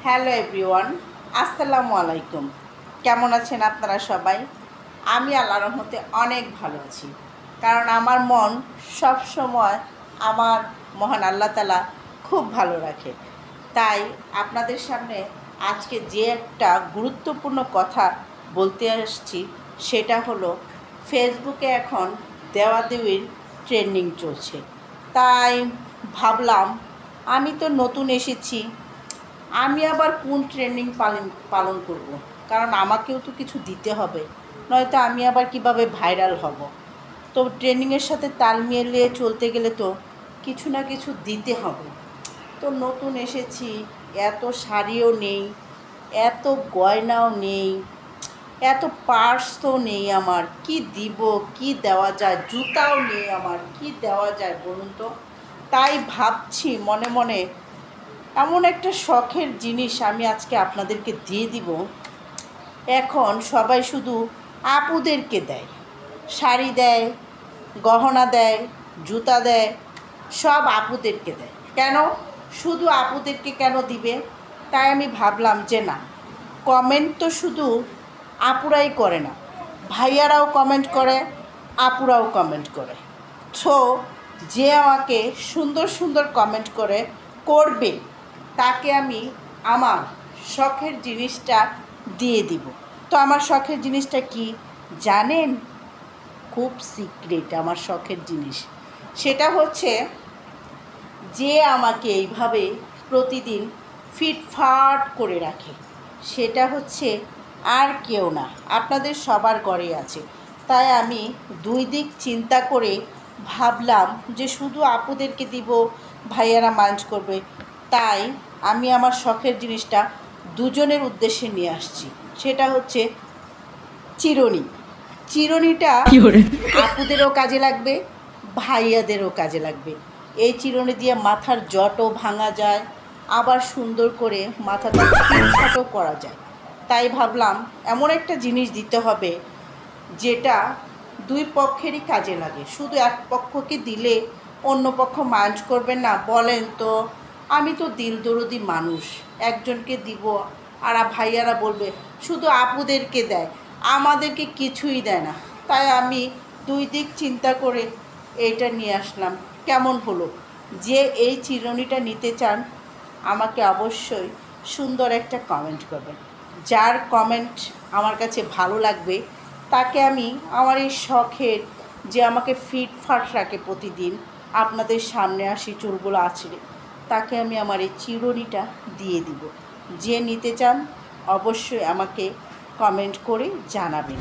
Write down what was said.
Hello everyone, আসসালামু আলাইকুম। কেমন আছেন আপনারা সবাই? আমি আল্লাহর রহমতে অনেক ভালো আছি, কারণ আমার মন সব সময় আমার মহান আল্লাহ তাআলা খুব ভালো রাখে। তাই আপনাদের সামনে আজকে যে একটা গুরুত্বপূর্ণ কথা বলতে আসছি সেটা হলো ফেসবুকে এখন দেওয়াদেবীর ট্রেন্ডিং চলছে। তাই ভাবলাম আমি তো নতুন এসেছি, আমি আবার কোন ট্রেন্ডিং পালন করব, কারণ আমাকেও তো কিছু দিতে হবে, নয়তো আমি আবার কিভাবে ভাইরাল হব। তো ট্রেন্ডিংয়ের সাথে তাল মিলিয়ে চলতে গেলে তো কিছু না কিছু দিতে হবে। তো নতুন এসেছি, এত শাড়িও নেই, এত গয়নাও নেই, এত পার্স তো নেই, আমার কি দিব, কি দেওয়া যায়, জুতাও নেই, আমার কি দেওয়া যায় বলুন তো। তাই ভাবছি মনে মনে এমন একটা শখের জিনিস আমি আজকে আপনাদেরকে দিয়ে দিব। এখন সবাই শুধু আপুদেরকে দেয়, শাড়ি দেয়, গহনা দেয়, জুতা দেয়, সব আপুদেরকে দেয়। কেন শুধু আপুদেরকে কেন দিবে? তাই আমি ভাবলাম যে না, কমেন্ট তো শুধু আপুরাই করে না, ভাইয়ারাও কমেন্ট করে, আপুরাও কমেন্ট করে। সো যে আমাকে সুন্দর সুন্দর কমেন্ট করবে তাকে আমি আমার শখের জিনিসটা দিয়ে দিব। তো আমার শখের জিনিসটা কি জানেন? খুব সিক্রেট আমার শখের জিনিস। সেটা হচ্ছে যে আমাকে এইভাবে প্রতিদিন ফিটফাট করে রাখে, সেটা হচ্ছে আর কেউ না, আপনাদের সবার ঘরে আছে। তাই আমি দুই দিক চিন্তা করে ভাবলাম যে শুধু আপুদেরকে দিব, ভাইয়ারা মাইন্ড করবে। তাই আমি আমার শখের জিনিসটা দুজনের উদ্দেশ্যে নিয়ে আসছি। সেটা হচ্ছে চিরুনি। চিরুনিটা আপুদেরও কাজে লাগবে, ভাইয়াদেরও কাজে লাগবে। এই চিরুনি দিয়ে মাথার জটও ভাঙা যায়, আবার সুন্দর করে মাথাটা ফিটফাটও করা যায়। তাই ভাবলাম এমন একটা জিনিস দিতে হবে যেটা দুই পক্ষেরই কাজে লাগে। শুধু এক পক্ষকে দিলে অন্য পক্ষ মাইন্ড করবে না বলেন তো? আমি তো দিল দরদি মানুষ, একজনকে দিব আর ভাইয়ারা বলবে শুধু আপুদেরকে দেয়, আমাদেরকে কিছুই দেয় না। তাই আমি দুই দিক চিন্তা করে এইটা নিয়ে আসলাম। কেমন হলো? যে এই চিরুনিটা নিতে চান আমাকে অবশ্যই সুন্দর একটা কমেন্ট করবেন। যার কমেন্ট আমার কাছে ভালো লাগবে তাকে আমি আমার এই শখের, যে আমাকে ফিটফাট রাখে প্রতিদিন আপনাদের সামনে আসি চুলগুলো আছড়ে, তাকে আমি আমার এই চিরুনিটা দিয়ে দিব। যে নিতে চান অবশ্যই আমাকে কমেন্ট করে জানাবেন।